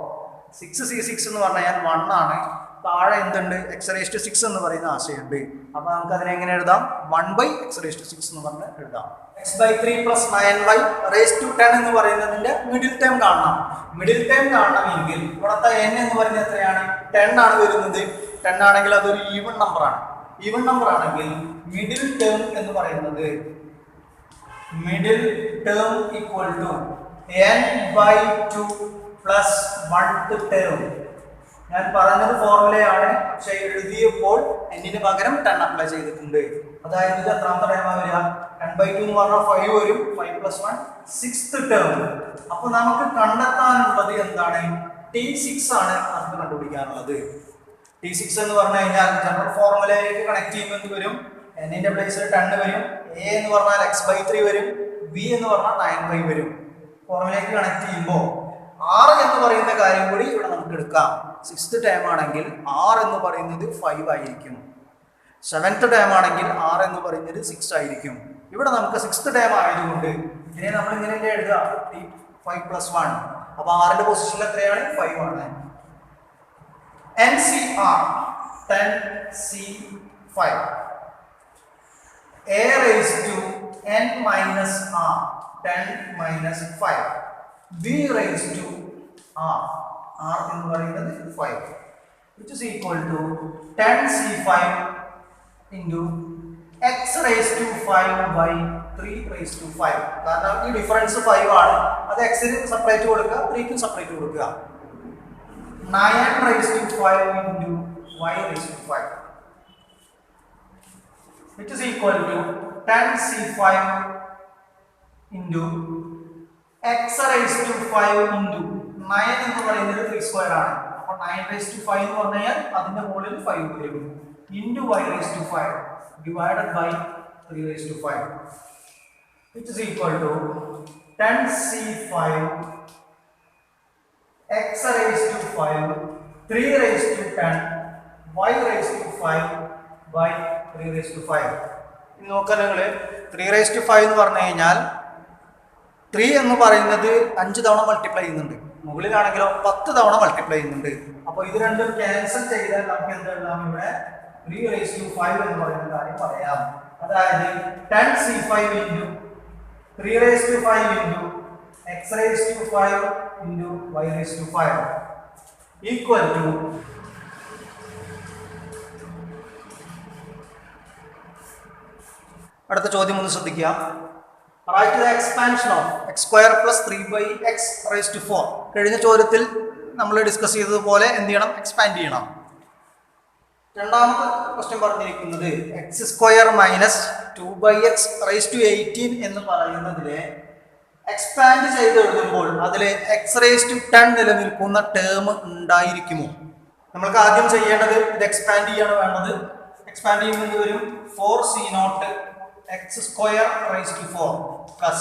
6C6 എന്ന് പറഞ്ഞാൽ 1 ആണ്, താഴെ എന്തുണ്ട് x⁻6 എന്ന് പറയുന്ന ആശയമുണ്ട്. അപ്പൊ നമുക്ക് അതിനെ എങ്ങനെ എഴുതാം? 1/x⁻6 എന്ന് പറഞ്ഞ് എഴുതാം. x/3 + 9/10 എന്ന് പറയുന്നതിന്റെ മിഡിൽ ടേം കാണണം. മിഡിൽ ടേം കാണണമെങ്കിൽ ഇവിടുത്തെ n എന്ന് പറയുന്നത് എത്രയാണ്? 10 ആണ് വരുന്നത്. 10 ആണെങ്കിൽ അതൊരു ഈവൺ നമ്പർ ആണ്. ഈവൺ നമ്പർ ആണെങ്കിൽ മിഡിൽ ടേം എന്ന് പറയുന്നത് middle term equal to n/2 plus 1th term. ഞാൻ പറഞ്ഞത് ഫോർമുലയാണ്, പക്ഷെ എഴുതിയപ്പോൾ എന്നിന് പകരം 10 അപ്ലൈ ചെയ്തിട്ടുണ്ട്. അതായത് ഇത് എത്രാമത്തെ ടേമാണ് വരിക? 10/2 എന്ന് പറഞ്ഞാൽ 5 വരും. 5 + 1 6th ടേം. അപ്പൊ നമുക്ക് കണ്ടെത്താനുള്ളത് എന്താണ്? T6 ആണ് നമുക്ക് കണ്ടുപിടിക്കാനുള്ളത്. T6 എന്ന് പറഞ്ഞു കഴിഞ്ഞാൽ ജനറൽ ഫോർമുലയിലേക്ക് കണക്ട് ചെയ്യുമ്പോൾ എന്ത് വരും? n-ന്റെ പ്ലേസിൽ 10 വരും. a എന്ന് പറഞ്ഞാൽ x/3 വരും. b എന്ന് പറഞ്ഞാൽ 9/5 വരും. ഫോർമുലയിലേക്ക് കണക്ട് ചെയ്യുമ്പോൾ r എന്ന് പറയുന്ന കാര്യം കൂടി ഇവിടെ നമുക്ക് എടുക്കാം. 6th ടേം ആണെങ്കിൽ r എന്ന് പറയുന്നത് 5 ആയിരിക്കും. 7th ടേം ആണെങ്കിൽ r എന്ന് പറയുന്നത് 6 ആയിരിക്കും. ഇവിടെ നമുക്ക് 6th ടേം ആയതുകൊണ്ട് ഇതിനെ നമ്മൾ ഇങ്ങനെ എഴുതുക, 5 + 1. അപ്പൊ r ന്റെ പൊസിഷനിൽ എത്രയാണ്? 5 ആണ്. NCR 10C5 a raised to n minus r 10 minus 5 b raised to r എന്ന് പറയുന്നത് 5 which is equal to 10C5 into x raised to 5 by 3 raised to 5. കാരണം ഈ ഡിഫറൻസ് 5 ആണ്. അത് x ന് സെപ്പറേറ്റ് കൊടുക്കുക, 3 ക്ക് സെപ്പറേറ്റ് കൊടുക്കുക. 9 raised to 5 into y raised to 5 which is equal to 10C5 into x raised to 5 into 9 എന്ന് പറയുന്നത് 3² ആണ്. അപ്പോൾ 9 raised to 5 എന്ന് പറഞ്ഞാൽ അതിന്റെ മുകളിൽ 5 വരും. into y raised to 5 divided by 3 raised to 5 which is equal to 10C5 x raised to 5 3 raised to 10 y raised to 5 by 3 raised to 5. ഇനി നോക്കുക നിങ്ങൾ, 3 raised to 5 എന്ന് പറഞ്ഞു കഴിഞ്ഞാൽ 3 എന്ന് പറയുന്നത് 5 തവണ മൾട്ടിപ്ലൈ ചെയ്യുന്നുണ്ട്. മുകളിലാണെങ്കിലോ 10 തവണ മൾട്ടിപ്ലൈ ചെയ്യുന്നുണ്ട്. അപ്പോൾ ഇത് രണ്ടും ക്യാൻസൽ ചെയ്താൽ നമുക്ക് എന്ത് എഴുതാം? ഇവിടെ 3 raised to 5 എന്ന് പറയുന്ന കാര്യം പറയാം. അതായത് 10C5 into 3 raised to 5 into x raised to 5 into y raised to 5 equal to അടുത്ത ചോദ്യം ഒന്ന് ശ്രദ്ധിക്കുക. Write the expansion of x² + 3/x raised to 4. കഴിഞ്ഞ ചോദ്യത്തിൽ നമ്മൾ ഡിസ്കസ് ചെയ്തതുപോലെ എന്ത് ചെയ്യണം? എക്സ്പാൻഡ് ചെയ്യണം. രണ്ടാമത്തെ ക്വസ്റ്റ്യൻ പറഞ്ഞിരിക്കുന്നത് x² - 2/x raised to 18 എന്ന് പറയുന്നതിലെ എക്സ്പാൻഡ് ചെയ്ത് എഴുതുമ്പോൾ അതിൽ x raised to 10 നിലനിൽക്കുന്ന ടേം ഉണ്ടായിരിക്കുമോ? നമ്മൾക്ക് ആദ്യം ചെയ്യേണ്ടത് ഇത് എക്സ്പാൻഡ് ചെയ്യാണ് വേണ്ടത്. എക്സ്പാൻഡ് ചെയ്യുന്നത് വരും 4C0 x² raised to 4 plus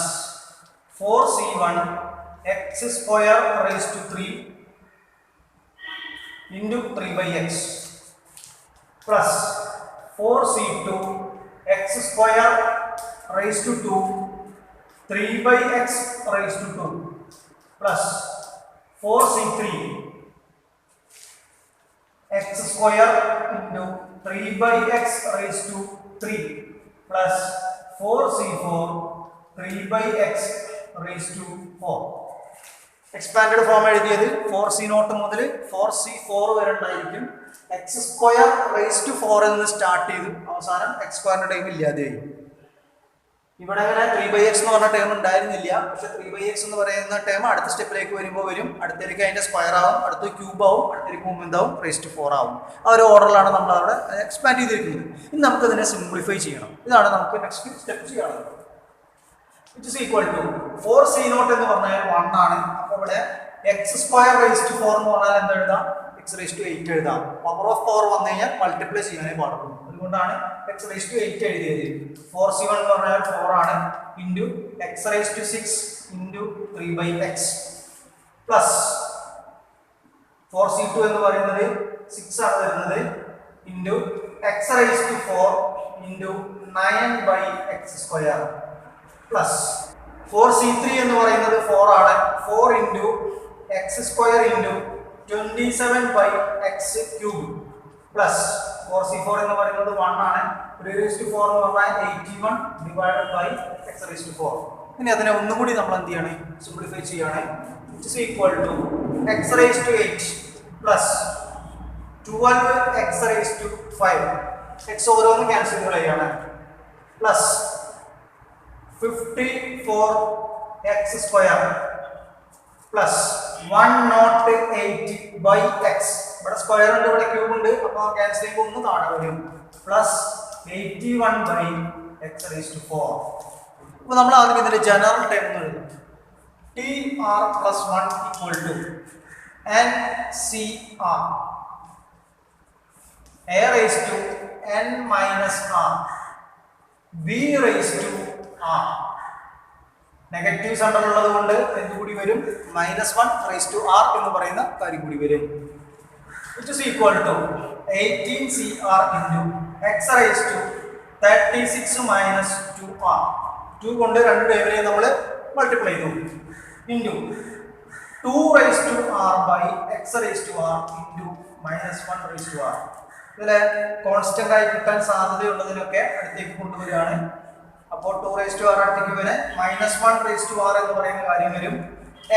4C1 x² raised to 3 into 3/x plus 4C2 x² raised to 2 3/x raised to 2 plus 4C3 x² into 3/x raised to 3 plus 4C4 3/x raised to 4. Expanded form എഴുതിയത് 4C0 മുതൽ 4C4 വരെ ഉണ്ടായിരിക്കും. x² raised to 4 എന്ന് സ്റ്റാർട്ട് ചെയ്തു, അവസാനം x² ടൈം ഇല്ലാതെയായി. ഇവിടെ അങ്ങനെ 3/x എന്ന് പറഞ്ഞ ടേം ഉണ്ടായിരുന്നില്ല. പക്ഷെ 3/x എന്ന് പറയുന്ന ടേം അടുത്ത സ്റ്റെപ്പിലേക്ക് വരുമ്പോൾ വരും. അടുത്തേക്ക് അതിന്റെ സ്ക്വയർ ആവും, അടുത്ത് ക്യൂബ് ആവും, അടുത്തേക്ക് എന്താവും? raised to 4 ആവും. ആ ഒരു ഓർഡറിലാണ് നമ്മൾ അവിടെ എക്സ്പാൻഡ് ചെയ്തിരിക്കുന്നത്. ഇനി നമുക്ക് ഇതിനെ സിംപ്ലിഫൈ ചെയ്യണം. ഇതാണ് നമുക്ക് നെക്സ്റ്റ് സ്റ്റെപ്പ് ചെയ്യാനുള്ളത്. which is equal to 4C0 എന്ന് പറഞ്ഞാൽ 1 ആണ്. അപ്പോൾ ഇവിടെ x² raised to 4 എന്ന് പറഞ്ഞാൽ എന്താ എഴുതാം? x raised to 8 എഴുതാം. പവർ ഓഫ് പവർ വന്നു കഴിഞ്ഞാൽ മൾട്ടിപ്ലൈ ചെയ്യാനേ പാടുള്ളൂ. അതുകൊണ്ടാണ് x raised to 8 എഴുതിയത്. 4C1 എന്ന് പറഞ്ഞാൽ 4 ആണ് into x raised to 6 into 3/x plus 4C2 എന്ന് പറയുന്നത് 6 ആണ് വരുന്നത് into x raised to 4 into 9/x² plus 4C3 എന്ന് പറയുന്നത് 4 ആണ്. 4 into x² into 27/x² X cube plus 4c4 എന്ന് പറയുന്നത് 1 ആണ്. 3/4 എന്ന് പറഞ്ഞാൽ 81 ഡിവൈഡഡ് ബൈ x/4. ഇനി അതിനെ ഒന്നും കൂടി നമ്മൾ എന്ത് ചെയ്യണം, സിംപ്ലിഫൈ ചെയ്യണം. It is equal to x8 plus 12x5. x ഓരോന്നും ക്യാൻസൽ ചെയ്യാണ്. Plus 54x² plus 108 by x. ഇവിടെ സ്ക്വയർ ഉണ്ട്, ഇവിടെ ക്യൂബ് ഉണ്ട്, അപ്പോൾ ക്യാൻസൽ ചെയ്യുമ്പോൾ ഒന്ന് താഴെ വരും. Plus 81 by x/4. അപ്പോൾ നമ്മൾ ആദ്യം ഇതിന്റെ ജനറൽ ടേം എന്ന് എഴുതും. TR + 1 equal to NCR A raised to n minus r b raised to r. Negatives ഉള്ളത് കൊണ്ട് എന്ത് കൂടി വരും, -1 raised to r എന്ന് പറയുന്ന കാര്യം കൂടി വരും. Which is equal to 18cr into x raised to 36 minus 2r. 2 കൊണ്ട് രണ്ട് ടേമിനെ നമ്മൾ മൾട്ടിപ്ലൈ ചെയ്തു. Into 2 raised to r by x raised to r into -1 raised to r. ഇതിലെ കോൺസ്റ്റന്റ് ആയി കിട്ടാൻ സാധ്യതയുള്ളതിനൊക്കെ അടുത്തേക്ക് കൊണ്ടുവരികയാണ്. അപ്പോൾ 2 raised to r അടുത്തേക്ക് വരെ -1 raised to r എന്ന് പറയുന്ന കാര്യം വരും.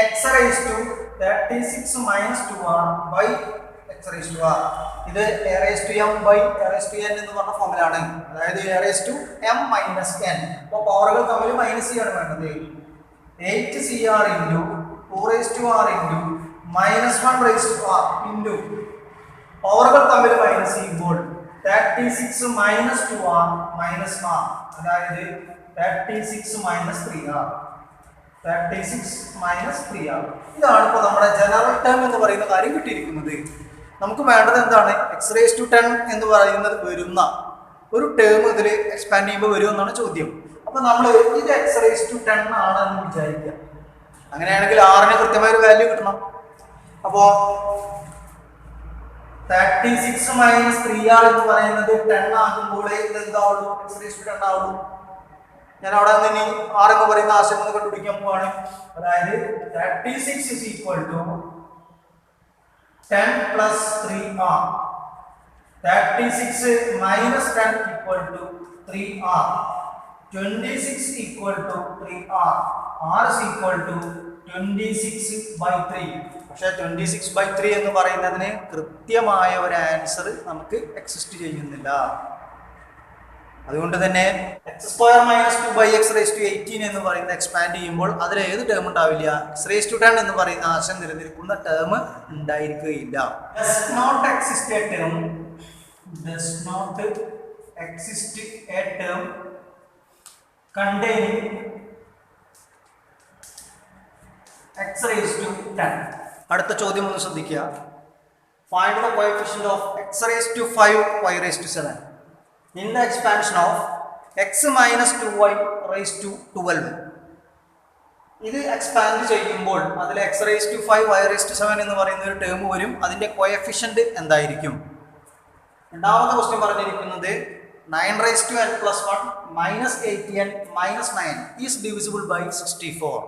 x raised to 36 minus 2r by x raised to r. ഇത് a raised to m by a raised to n എന്ന് പറഞ്ഞ ഫോമിലാണ്. അതായത് a raised to m minus n. അപ്പോൾ പവറുകൾ തമ്മിൽ മൈനസ് ചെയ്യാണ് വേണ്ടത്. 8cr into 2 raised to r into -1 raised to r into പവറുകൾ തമ്മിൽ മൈനസ് ചെയ്യുമ്പോൾ 36 minus 2r minus r. അതായത് 36 minus 3r. 36 minus 3r. ഇതാണ് ഇപ്പോൾ നമ്മുടെ ജനറൽ ടേം എന്ന് പറയുന്ന കാര്യം കിട്ടിയിരിക്കുന്നത്. നമുക്ക് വേണ്ടത് എന്താണ്, x⁻10 എന്ന് പറയുന്നത് വരുന്ന ഒരു ടേം ഇതിൽ എക്സ്പാൻഡ് ചെയ്യുമ്പോൾ വരുമെന്നാണ് ചോദ്യം. അപ്പോൾ നമ്മൾ ഇത് x⁻10 ആണെന്ന് വിചാരിക്കുക. അങ്ങനെയാണെങ്കിൽ ആറിന് കൃത്യമായ ഒരു വാല്യൂ കിട്ടണം. അപ്പോൾ 36 minus 3r എന്ന് പറയുന്നത് 10 ആകുമ്പോൾ ഇത് എന്താവുള്ളൂ, x⁻10 ആവുള്ളൂ. ഞാൻ അവിടെ നിന്ന് r എന്ന് പറയുന്ന ആശയം ഒന്ന് കണ്ടുപിടിക്കാൻ പോവാണ്. അതായത് 36 is equal to 10 plus 3r. 36 minus 10 equal to 3r. 26 equal to 3r. r is equal to 26/3. പക്ഷേ 26/3 എന്ന് പറയുന്നതിന് കൃത്യമായ ഒരു ആൻസർ നമുക്ക് എക്സിസ്റ്റ് ചെയ്യുന്നില്ല. അതുകൊണ്ട് തന്നെ x² - 2/x⁻18 എന്ന് പറയുന്ന എക്സ്പാൻഡ് ചെയ്യുമ്പോൾ അതിൽ ഏത് ടേം ഉണ്ടാവില്ല, x⁻10 എന്ന് പറയുന്ന ആശയം നിലനിൽക്കുന്ന ടേം ഉണ്ടായിരിക്കുകയില്ല. Does not exist a term containing x⁻10. അടുത്ത ചോദ്യം ഒന്ന് ശ്രദ്ധിക്കുക. Find the coefficient of x⁻5 y⁻7 in the expansion of x minus 2y raised to 12. ഇത് എക്സ്പാൻഡ് ചെയ്യുമ്പോൾ അതിൽ x⁻5 y⁻7 എന്ന് പറയുന്ന ഒരു ടേം വരും. അതിന്റെ കോഎഫിഷ്യന്റ് എന്തായിരിക്കും? രണ്ടാമത്തെ ക്വസ്റ്റ്യൻ പറഞ്ഞിരിക്കുന്നത് 9n+1 minus 8n minus 9 is divisible by 64.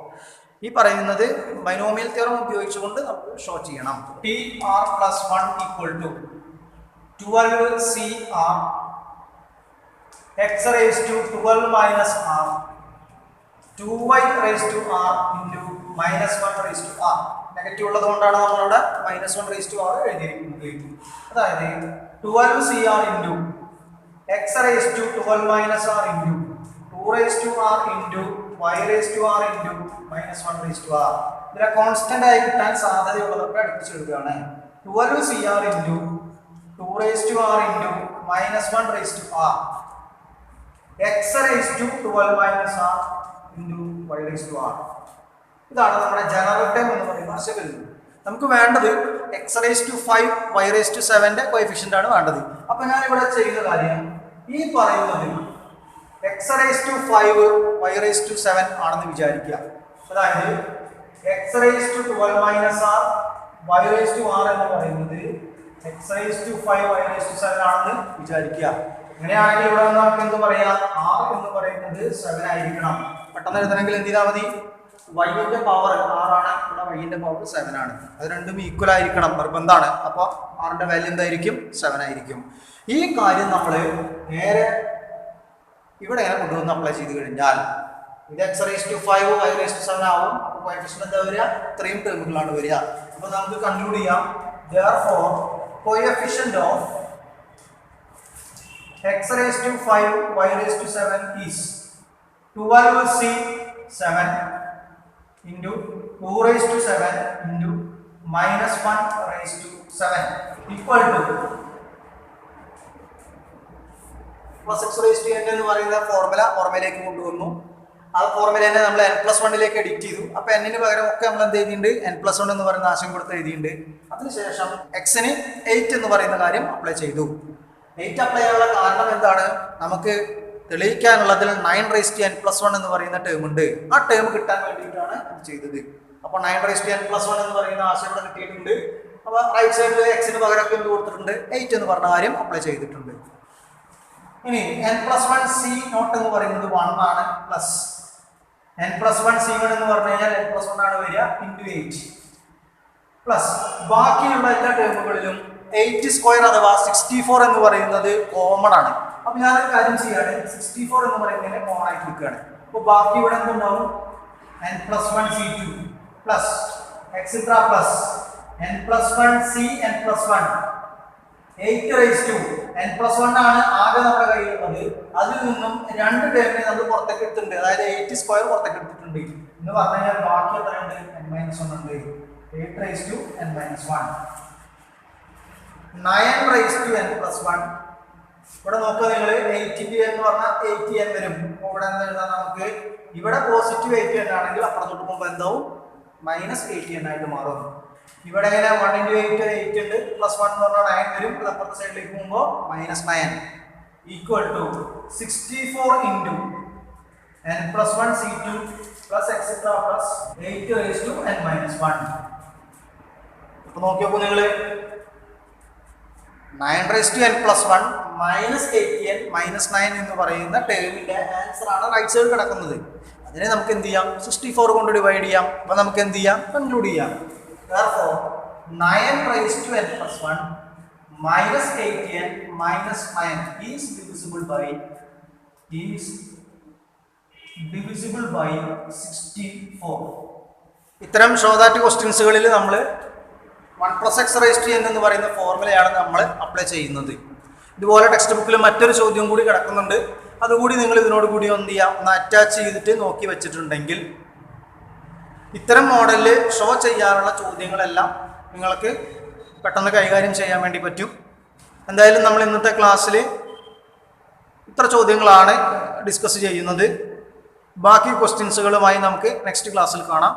ഈ പറയുന്നത് ബൈനോമിയൽ തിയറം ഉപയോഗിച്ചുകൊണ്ട് നമുക്ക് ഷോ ചെയ്യണം. TR + 1 equal to 12CR x⁻12 minus r 2y⁻r into -1/r. Negative ഉള്ളത് കൊണ്ടാണ് നമ്മളിവിടെ -1/r എഴുതിയിരിക്കുന്നത്. അതായത് 12CR into x⁻12 minus r into 2r into y⁻r into -1/r. ഇതിലെ കോൺസ്റ്റന്റ് ആയി കിട്ടാൻ സാധ്യതയുള്ളതൊക്കെ അടുപ്പിച്ചെടുക്കുകയാണ്. 12CR into 2r into -1/r x⁻12 minus r into y⁻r. ഇതാണ് നമ്മുടെ ജനറൽ ടേം എന്ന് പറയുന്ന ആശയം വരുന്നത്. നമുക്ക് വേണ്ടത് x⁻5 y⁻7 കോഎഫിഷ്യന്റ് ആണ് വേണ്ടത്. അപ്പൊ ഞാൻ ഇവിടെ ചെയ്യുന്ന കാര്യം ഈ പറയുന്നത് x⁻5 y⁻7 ആണെന്ന് വിചാരിക്കുക. അതായത് x⁻12 minus r y⁻r എന്ന് പറയുന്നത് x⁻5 y⁻7 ആണെന്ന് വിചാരിക്കുക. അങ്ങനെയാണെങ്കിൽ ഇവിടെ നമുക്ക് എന്ത് പറയാം, r എന്ന് പറയുന്നത് 7 ആയിരിക്കണം. പെട്ടെന്ന് എഴുതണമെങ്കിൽ എന്ത് ചെയ്താൽ മതി, വൈൻ്റെ പവർ 6 ആണ്, ഇവിടെ വൈൻ്റെ പവർ 7 ആണ്. അത് രണ്ടും ഈക്വൽ ആയിരിക്കണം, നിർബന്ധമാണ്. അപ്പോൾ ആറിൻ്റെ വാല്യൂ എന്തായിരിക്കും? 7 ആയിരിക്കും. ഈ കാര്യം നമ്മൾ നേരെ ഇവിടെ എങ്ങനെ കൊണ്ടുവന്ന് അപ്ലൈ ചെയ്ത് കഴിഞ്ഞാൽ ഇത് x⁵5 y⁵7 ആവും. അപ്പോൾ കോഎഫിഷ്യന്റ് എന്താ വരിക? ഇത്രയും ടേമുകളാണ് വരിക. അപ്പോൾ നമുക്ക് കൺക്ലൂഡ് ചെയ്യാം, therefore coefficient of x⁵5 y⁵7 is 12c7 into 2⁻7 into -1⁻7 equal to plus x⁻n എന്ന് പറയുന്ന ഫോർമുലയിലേക്ക് കൊണ്ടുവന്നു. ആ ഫോർമുല തന്നെ നമ്മൾ n+1 എഡിറ്റ് ചെയ്തു. അപ്പോൾ n-ന് പകരം ഒക്കെ നമ്മൾ എന്ത് എഴുതിയിട്ടുണ്ട്? n+1 എന്ന് പറയുന്ന ആശയം കൊടുത്ത് എഴുതിയിട്ടുണ്ട്. അതിനുശേഷം x-ന് 8 എന്ന് പറയുന്ന കാര്യം അപ്ലൈ ചെയ്തു. 8 അപ്ലൈ ചെയ്യാനുള്ള കാരണം എന്താണ്? നമുക്ക് തെളിയിക്കാനുള്ളതിൽ 9⁻n+1 എന്ന് പറയുന്ന ടേം ഉണ്ട്. ആ ടേം കിട്ടാൻ വേണ്ടിയിട്ടാണ് ഇത് ചെയ്തത്. അപ്പോൾ 9⁻n+1 എന്ന് പറയുന്ന ആശയം ഇവിടെ കിട്ടിയിട്ടുണ്ട്. അപ്പോൾ റൈറ്റ് സൈഡിൽ x-ന് പകരമൊക്കെ എന്ത് കൊടുത്തിട്ടുണ്ട്? 8 എന്ന് പറഞ്ഞ കാര്യം അപ്ലൈ ചെയ്തിട്ടുണ്ട്. ഇനി n+1c0 എന്ന് പറയുന്നത് 1 ആണ്, പ്ലസ് n+1c1 എന്ന് പറഞ്ഞു കഴിഞ്ഞാൽ n+1 ആണ് വരിക, ഇൻറ്റു 8 പ്ലസ് ബാക്കിയുള്ള എല്ലാ ടേമുകളിലും 8² അഥവാ 64 എന്ന് പറയുന്നത് കോമൺ ആണ്. അപ്പൊ ഞാനൊരു കാര്യം ചെയ്യാണ്, 64 എന്ന് പറയുന്നതിനെ കോമൺ ആയിട്ട് എടുക്കുകയാണ്. അപ്പൊ ബാക്കി ഇവിടെ എന്തുണ്ടാവും? n+1c2 plus etcetera plus n+1c n+1 8⁻n+1 ആണ് ആകെ നമ്മുടെ കയ്യിലുള്ളത്. അതിൽ നിന്നും 2 ടേമിനെ നമ്മൾ പുറത്തേക്ക് എടുത്തിട്ടുണ്ട്, അതായത് 8² പുറത്തേക്ക് എടുത്തിട്ടുണ്ട് എന്ന് പറഞ്ഞു കഴിഞ്ഞാൽ ബാക്കി എത്രയുണ്ട്? n-1 ഉണ്ട്. 8⁻n-1 9⁻n+1. ഇവിടെ നോക്കുക നിങ്ങൾ, 8 എന്ന് പറഞ്ഞാൽ 80n വരും. ഇവിടെ എന്താ എഴുതാൻ നമുക്ക്? ഇവിടെ പോസിറ്റീവ് 80n ആണെങ്കിൽ അപ്പുറത്തോട്ട് പോകുമ്പോൾ എന്താവും? -80n ആയിട്ട് മാറും. ഇവിടെ എങ്ങനെ 1 × 8 8 ഉണ്ട്, +1 എന്ന് പറഞ്ഞാൽ 9 വരും. അത് അപ്പുറത്തെ സൈഡിലേക്ക് പോകുമ്പോൾ -9 equal to 64 × n+1c2 plus etcetera plus 8⁻n-1. അപ്പൊ നോക്കിയപ്പോൾ നിങ്ങൾ 9⁻n+1 -80n -9 എന്ന് പറയുന്ന ടേമിന്റെ ആൻസർ ആണ് റൈറ്റ് സൈഡ് കിടക്കുന്നത്. അതിനെ നമുക്ക് എന്ത് ചെയ്യാം? 64 കൊണ്ട് ഡിവൈഡ് ചെയ്യാം. അപ്പൊ നമുക്ക് എന്ത് ചെയ്യാം? കൺക്ലൂഡ് ചെയ്യാം. Therefore 9⁻n+1 -80n -9 is divisible by 64. ഇത്തരം ഷോദാറ്റ് ക്വസ്റ്റ്യൻസുകളിൽ നമ്മൾ 1+x⁻n എന്ന് പറയുന്ന ഫോർമുലയാണ് നമ്മൾ അപ്ലൈ ചെയ്യുന്നത്. ഇതുപോലെ ടെക്സ്റ്റ് ബുക്കിൽ മറ്റൊരു ചോദ്യം കൂടി കിടക്കുന്നുണ്ട്. അതുകൂടി നിങ്ങൾ ഇതിനോട് കൂടി എന്ത് ചെയ്യാം? ഒന്ന് അറ്റാച്ച് ചെയ്തിട്ട് നോക്കി വെച്ചിട്ടുണ്ടെങ്കിൽ ഇത്തരം മോഡലിൽ ഷോ ചെയ്യാനുള്ള ചോദ്യങ്ങളെല്ലാം നിങ്ങൾക്ക് പെട്ടെന്ന് കൈകാര്യം ചെയ്യാൻ വേണ്ടി പറ്റും. എന്തായാലും നമ്മൾ ഇന്നത്തെ ക്ലാസ്സിൽ ഇത്ര ചോദ്യങ്ങളാണ് ഡിസ്കസ് ചെയ്യുന്നത്. ബാക്കി ക്വസ്റ്റ്യൻസുകളുമായി നമുക്ക് നെക്സ്റ്റ് ക്ലാസ്സിൽ കാണാം.